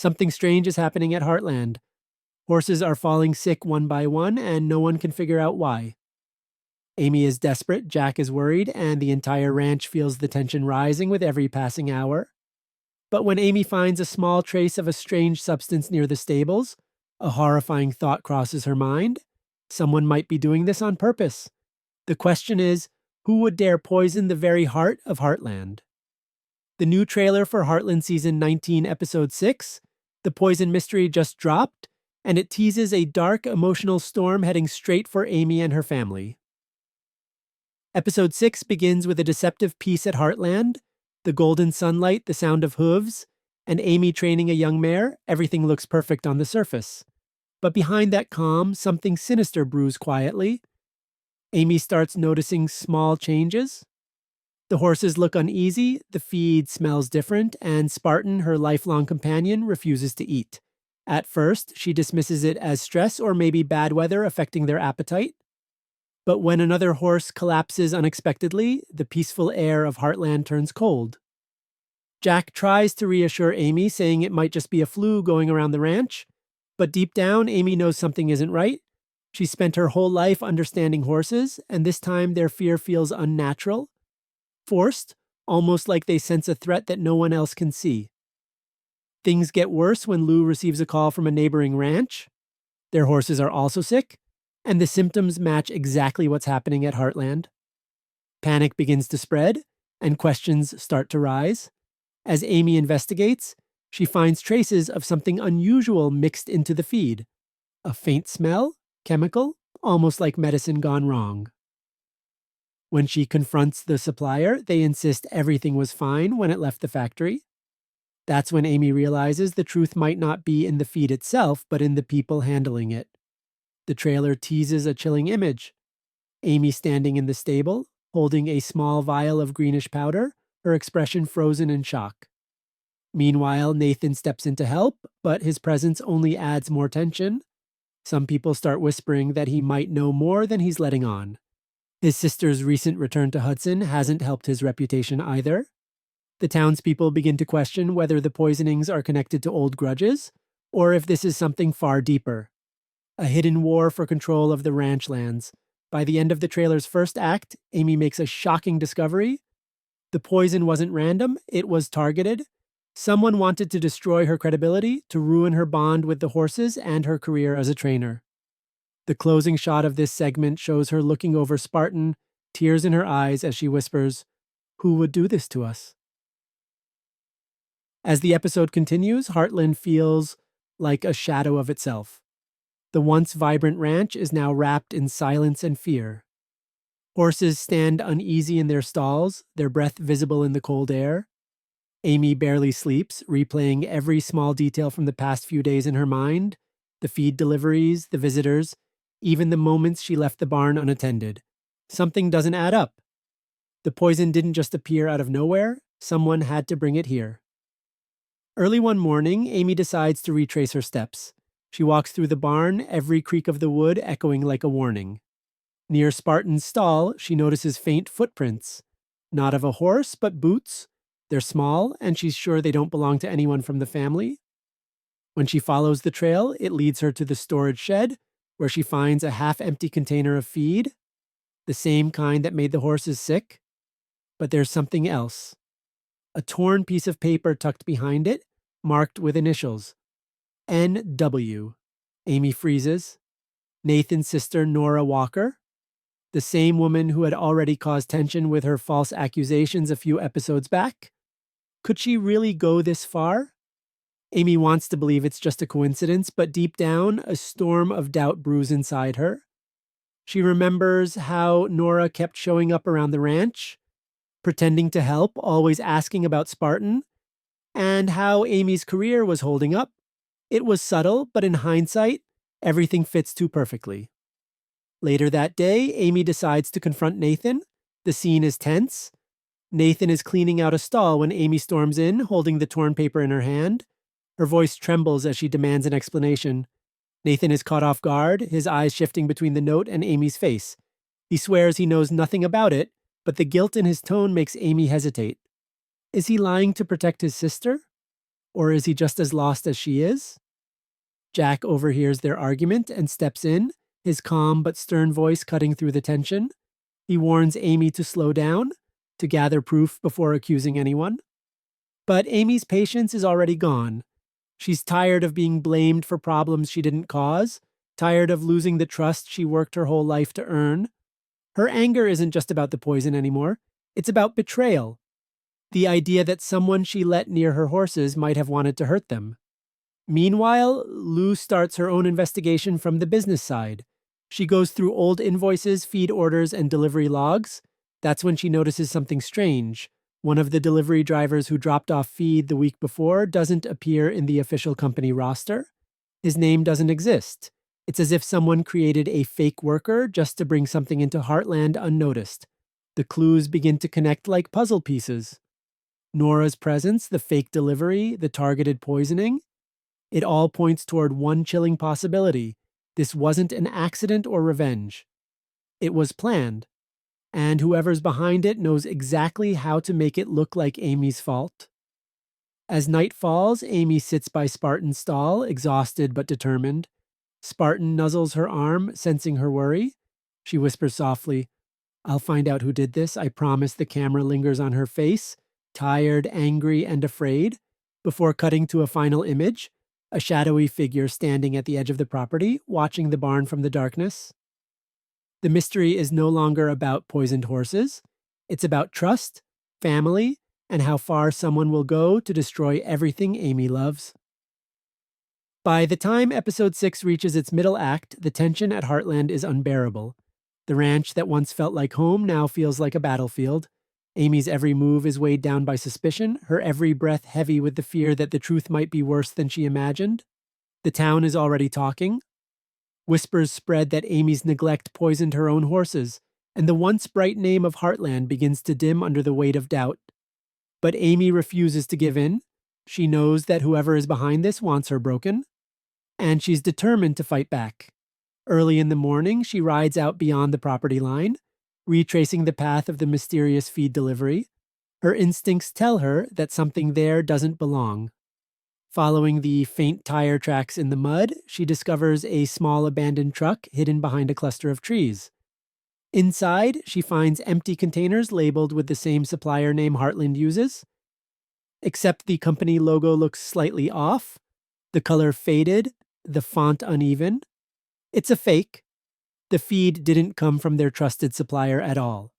Something strange is happening at Heartland. Horses are falling sick one by one, and no one can figure out why. Amy is desperate, Jack is worried, and the entire ranch feels the tension rising with every passing hour. But when Amy finds a small trace of a strange substance near the stables, a horrifying thought crosses her mind. Someone might be doing this on purpose. The question is, who would dare poison the very heart of Heartland? The new trailer for Heartland Season 19, Episode 6, The Poison Mystery, just dropped, and it teases a dark, emotional storm heading straight for Amy and her family. Episode 6 begins with a deceptive peace at Heartland, the golden sunlight, the sound of hooves, and Amy training a young mare. Everything looks perfect on the surface. But behind that calm, something sinister brews quietly. Amy starts noticing small changes. The horses look uneasy, the feed smells different, and Spartan, her lifelong companion, refuses to eat. At first, she dismisses it as stress or maybe bad weather affecting their appetite. But when another horse collapses unexpectedly, the peaceful air of Heartland turns cold. Jack tries to reassure Amy, saying it might just be a flu going around the ranch. But deep down, Amy knows something isn't right. She spent her whole life understanding horses, and this time their fear feels unnatural. Forced, almost like they sense a threat that no one else can see. Things get worse when Lou receives a call from a neighboring ranch. Their horses are also sick, and the symptoms match exactly what's happening at Heartland. Panic begins to spread, and questions start to rise. As Amy investigates, she finds traces of something unusual mixed into the feed. A faint smell, chemical, almost like medicine gone wrong. When she confronts the supplier, they insist everything was fine when it left the factory. That's when Amy realizes the truth might not be in the feed itself, but in the people handling it. The trailer teases a chilling image. Amy standing in the stable, holding a small vial of greenish powder, her expression frozen in shock. Meanwhile, Nathan steps in to help, but his presence only adds more tension. Some people start whispering that he might know more than he's letting on. His sister's recent return to Hudson hasn't helped his reputation either. The townspeople begin to question whether the poisonings are connected to old grudges, or if this is something far deeper. A hidden war for control of the ranch lands. By the end of the trailer's first act, Amy makes a shocking discovery. The poison wasn't random, it was targeted. Someone wanted to destroy her credibility, to ruin her bond with the horses and her career as a trainer. The closing shot of this segment shows her looking over Spartan, tears in her eyes as she whispers, "Who would do this to us?" As the episode continues, Heartland feels like a shadow of itself. The once vibrant ranch is now wrapped in silence and fear. Horses stand uneasy in their stalls, their breath visible in the cold air. Amy barely sleeps, replaying every small detail from the past few days in her mind, the feed deliveries, the visitors, even the moments she left the barn unattended. Something doesn't add up. The poison didn't just appear out of nowhere, someone had to bring it here. Early one morning, Amy decides to retrace her steps. She walks through the barn, every creak of the wood echoing like a warning. Near Spartan's stall, she notices faint footprints. Not of a horse, but boots. They're small, and she's sure they don't belong to anyone from the family. When she follows the trail, it leads her to the storage shed, where she finds a half-empty container of feed, the same kind that made the horses sick. But there's something else. A torn piece of paper tucked behind it, marked with initials. N.W. Amy freezes. Nathan's sister, Nora Walker. The same woman who had already caused tension with her false accusations a few episodes back. Could she really go this far? Amy wants to believe it's just a coincidence, but deep down, a storm of doubt brews inside her. She remembers how Nora kept showing up around the ranch, pretending to help, always asking about Spartan, and how Amy's career was holding up. It was subtle, but in hindsight, everything fits too perfectly. Later that day, Amy decides to confront Nathan. The scene is tense. Nathan is cleaning out a stall when Amy storms in, holding the torn paper in her hand. Her voice trembles as she demands an explanation. Nathan is caught off guard, his eyes shifting between the note and Amy's face. He swears he knows nothing about it, but the guilt in his tone makes Amy hesitate. Is he lying to protect his sister? Or is he just as lost as she is? Jack overhears their argument and steps in, his calm but stern voice cutting through the tension. He warns Amy to slow down, to gather proof before accusing anyone. But Amy's patience is already gone. She's tired of being blamed for problems she didn't cause, tired of losing the trust she worked her whole life to earn. Her anger isn't just about the poison anymore, it's about betrayal. The idea that someone she let near her horses might have wanted to hurt them. Meanwhile, Lou starts her own investigation from the business side. She goes through old invoices, feed orders, and delivery logs. That's when she notices something strange. One of the delivery drivers who dropped off feed the week before doesn't appear in the official company roster. His name doesn't exist. It's as if someone created a fake worker just to bring something into Heartland unnoticed. The clues begin to connect like puzzle pieces. Nora's presence, the fake delivery, the targeted poisoning. It all points toward one chilling possibility. This wasn't an accident or revenge. It was planned. And whoever's behind it knows exactly how to make it look like Amy's fault. As night falls, Amy sits by Spartan's stall, exhausted but determined. Spartan nuzzles her arm, sensing her worry. She whispers softly, "I'll find out who did this, I promise." The camera lingers on her face, tired, angry, and afraid, before cutting to a final image, a shadowy figure standing at the edge of the property, watching the barn from the darkness. The mystery is no longer about poisoned horses. It's about trust, family, and how far someone will go to destroy everything Amy loves. By the time episode 6 reaches its middle act, the tension at Heartland is unbearable. The ranch that once felt like home now feels like a battlefield. Amy's every move is weighed down by suspicion, her every breath heavy with the fear that the truth might be worse than she imagined. The town is already talking. Whispers spread that Amy's neglect poisoned her own horses, and the once bright name of Heartland begins to dim under the weight of doubt. But Amy refuses to give in. She knows that whoever is behind this wants her broken, and she's determined to fight back. Early in the morning, she rides out beyond the property line, retracing the path of the mysterious feed delivery. Her instincts tell her that something there doesn't belong. Following the faint tire tracks in the mud, she discovers a small abandoned truck hidden behind a cluster of trees. Inside, she finds empty containers labeled with the same supplier name Heartland uses. Except the company logo looks slightly off, the color faded, the font uneven. It's a fake. The feed didn't come from their trusted supplier at all.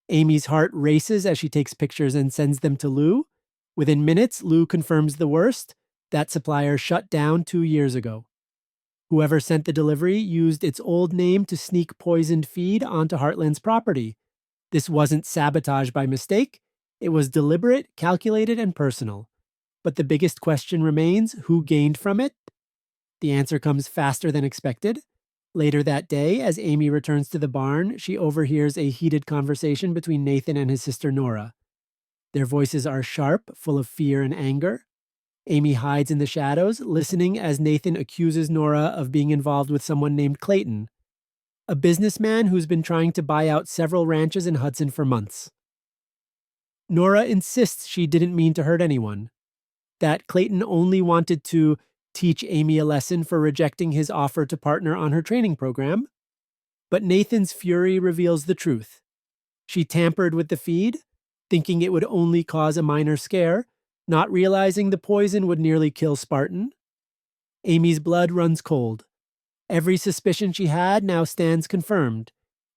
Amy's heart races as she takes pictures and sends them to Lou. Within minutes, Lou confirms the worst. That supplier shut down 2 years ago. Whoever sent the delivery used its old name to sneak poisoned feed onto Heartland's property. This wasn't sabotage by mistake. It was deliberate, calculated, and personal. But the biggest question remains, who gained from it? The answer comes faster than expected. Later that day, as Amy returns to the barn, she overhears a heated conversation between Nathan and his sister Nora. Their voices are sharp, full of fear and anger. Amy hides in the shadows, listening as Nathan accuses Nora of being involved with someone named Clayton, a businessman who's been trying to buy out several ranches in Hudson for months. Nora insists she didn't mean to hurt anyone, that Clayton only wanted to teach Amy a lesson for rejecting his offer to partner on her training program. But Nathan's fury reveals the truth. She tampered with the feed, thinking it would only cause a minor scare, not realizing the poison would nearly kill Spartan. Amy's blood runs cold. Every suspicion she had now stands confirmed.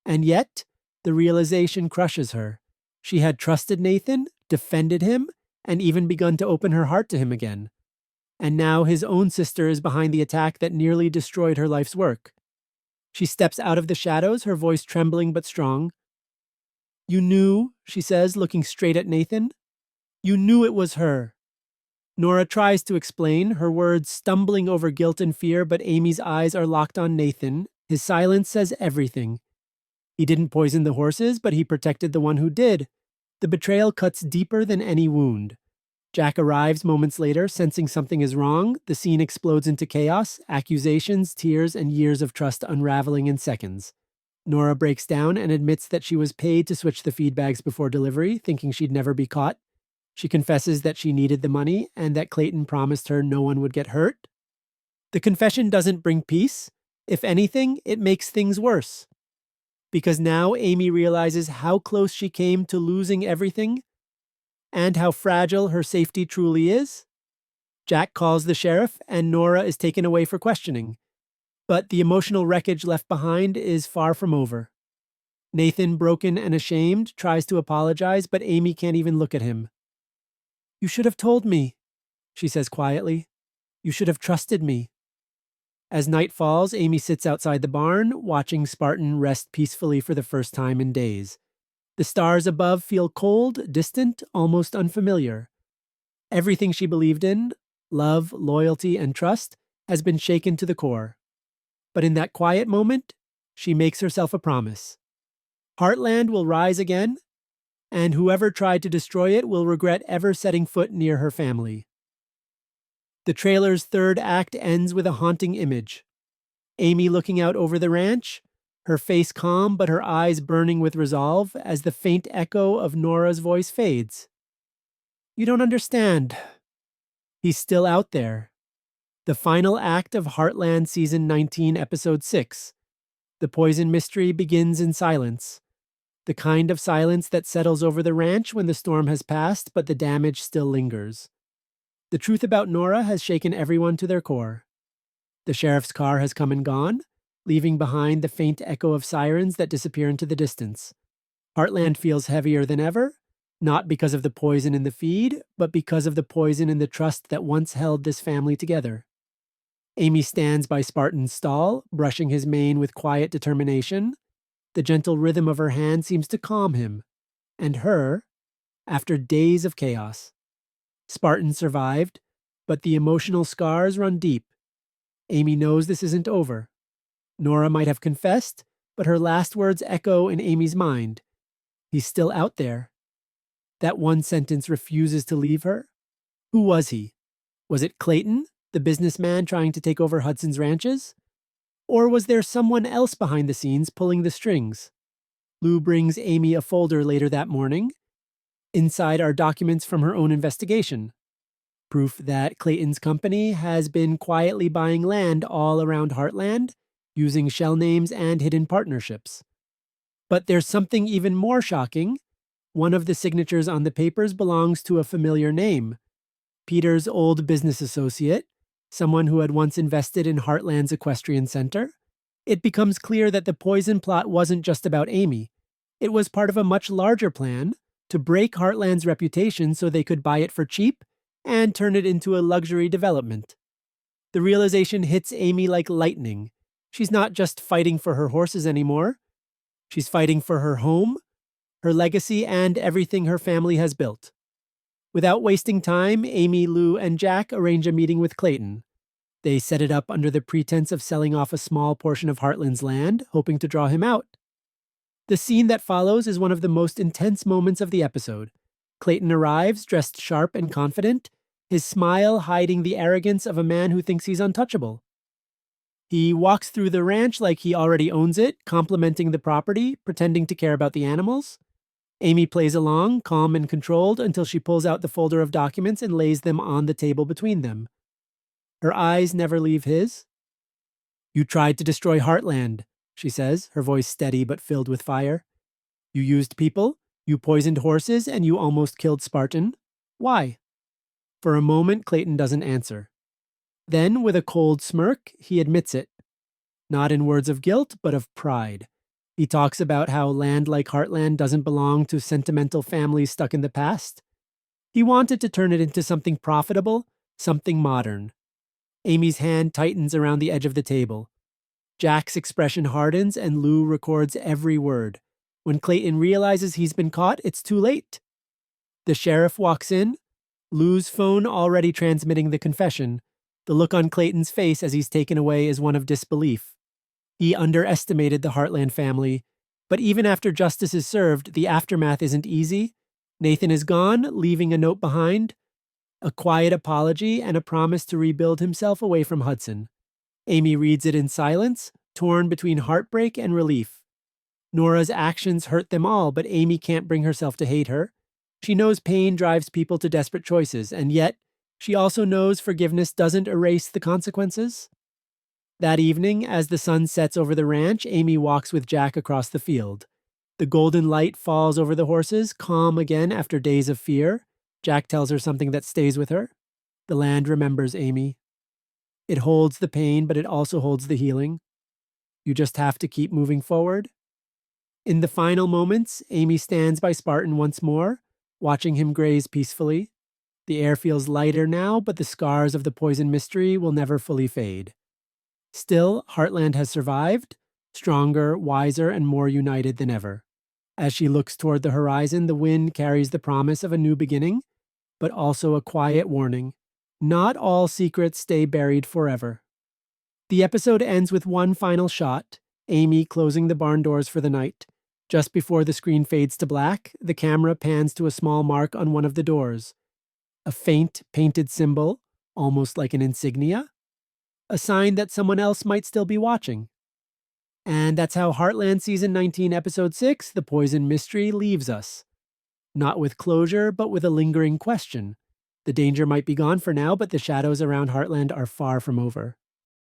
And yet, the realization crushes her. She had trusted Nathan, defended him, and even begun to open her heart to him again. And now his own sister is behind the attack that nearly destroyed her life's work. She steps out of the shadows, her voice trembling but strong. "You knew," she says, looking straight at Nathan. "You knew it was her." Nora tries to explain, her words stumbling over guilt and fear, but Amy's eyes are locked on Nathan. His silence says everything. He didn't poison the horses, but he protected the one who did. The betrayal cuts deeper than any wound. Jack arrives moments later, sensing something is wrong. The scene explodes into chaos, accusations, tears, and years of trust unraveling in seconds. Nora breaks down and admits that she was paid to switch the feed bags before delivery, thinking she'd never be caught. She confesses that she needed the money and that Clayton promised her no one would get hurt. The confession doesn't bring peace. If anything, it makes things worse. Because now Amy realizes how close she came to losing everything and how fragile her safety truly is. Jack calls the sheriff and Nora is taken away for questioning. But the emotional wreckage left behind is far from over. Nathan, broken and ashamed, tries to apologize, but Amy can't even look at him. "You should have told me," she says quietly. "You should have trusted me." As night falls, Amy sits outside the barn, watching Spartan rest peacefully for the first time in days. The stars above feel cold, distant, almost unfamiliar. Everything she believed in, love, loyalty, and trust, has been shaken to the core. But in that quiet moment, she makes herself a promise. Heartland will rise again, and whoever tried to destroy it will regret ever setting foot near her family. The trailer's third act ends with a haunting image. Amy looking out over the ranch, her face calm but her eyes burning with resolve as the faint echo of Nora's voice fades. "You don't understand. He's still out there." The final act of Heartland Season 19, Episode 6. The poison mystery begins in silence. The kind of silence that settles over the ranch when the storm has passed, but the damage still lingers. The truth about Nora has shaken everyone to their core. The sheriff's car has come and gone, leaving behind the faint echo of sirens that disappear into the distance. Heartland feels heavier than ever, not because of the poison in the feed, but because of the poison in the trust that once held this family together. Amy stands by Spartan's stall, brushing his mane with quiet determination. The gentle rhythm of her hand seems to calm him, and her, after days of chaos. Spartan survived, but the emotional scars run deep. Amy knows this isn't over. Nora might have confessed, but her last words echo in Amy's mind. He's still out there. That one sentence refuses to leave her. Who was he? Was it Clayton, the businessman trying to take over Hudson's ranches? Or was there someone else behind the scenes pulling the strings? Lou brings Amy a folder later that morning. Inside are documents from her own investigation. Proof that Clayton's company has been quietly buying land all around Heartland, using shell names and hidden partnerships. But there's something even more shocking. One of the signatures on the papers belongs to a familiar name. Peter's old business associate, someone who had once invested in Heartland's equestrian center. It becomes clear that the poison plot wasn't just about Amy. It was part of a much larger plan to break Heartland's reputation so they could buy it for cheap and turn it into a luxury development. The realization hits Amy like lightning. She's not just fighting for her horses anymore. She's fighting for her home, her legacy, and everything her family has built. Without wasting time, Amy, Lou, and Jack arrange a meeting with Clayton. They set it up under the pretense of selling off a small portion of Heartland's land, hoping to draw him out. The scene that follows is one of the most intense moments of the episode. Clayton arrives, dressed sharp and confident, his smile hiding the arrogance of a man who thinks he's untouchable. He walks through the ranch like he already owns it, complimenting the property, pretending to care about the animals. Amy plays along, calm and controlled, until she pulls out the folder of documents and lays them on the table between them. Her eyes never leave his. "You tried to destroy Heartland," she says, her voice steady but filled with fire. "You used people, you poisoned horses, and you almost killed Spartan. Why?" For a moment, Clayton doesn't answer. Then, with a cold smirk, he admits it. Not in words of guilt, but of pride. He talks about how land like Heartland doesn't belong to sentimental families stuck in the past. He wanted to turn it into something profitable, something modern. Amy's hand tightens around the edge of the table. Jack's expression hardens and Lou records every word. When Clayton realizes he's been caught, it's too late. The sheriff walks in, Lou's phone already transmitting the confession. The look on Clayton's face as he's taken away is one of disbelief. He underestimated the Heartland family, but even after justice is served, the aftermath isn't easy. Nathan is gone, leaving a note behind, a quiet apology and a promise to rebuild himself away from Hudson. Amy reads it in silence, torn between heartbreak and relief. Nora's actions hurt them all, but Amy can't bring herself to hate her. She knows pain drives people to desperate choices, and yet she also knows forgiveness doesn't erase the consequences. That evening, as the sun sets over the ranch, Amy walks with Jack across the field. The golden light falls over the horses, calm again after days of fear. Jack tells her something that stays with her. The land remembers Amy. It holds the pain, but it also holds the healing. You just have to keep moving forward. In the final moments, Amy stands by Spartan once more, watching him graze peacefully. The air feels lighter now, but the scars of the poison mystery will never fully fade. Still, Heartland has survived, stronger, wiser, and more united than ever. As she looks toward the horizon, the wind carries the promise of a new beginning, but also a quiet warning. Not all secrets stay buried forever. The episode ends with one final shot, Amy closing the barn doors for the night. Just before the screen fades to black, the camera pans to a small mark on one of the doors. A faint, painted symbol, almost like an insignia. A sign that someone else might still be watching. And that's how Heartland Season 19, Episode 6, The Poison Mystery, leaves us. Not with closure, but with a lingering question. The danger might be gone for now, but the shadows around Heartland are far from over.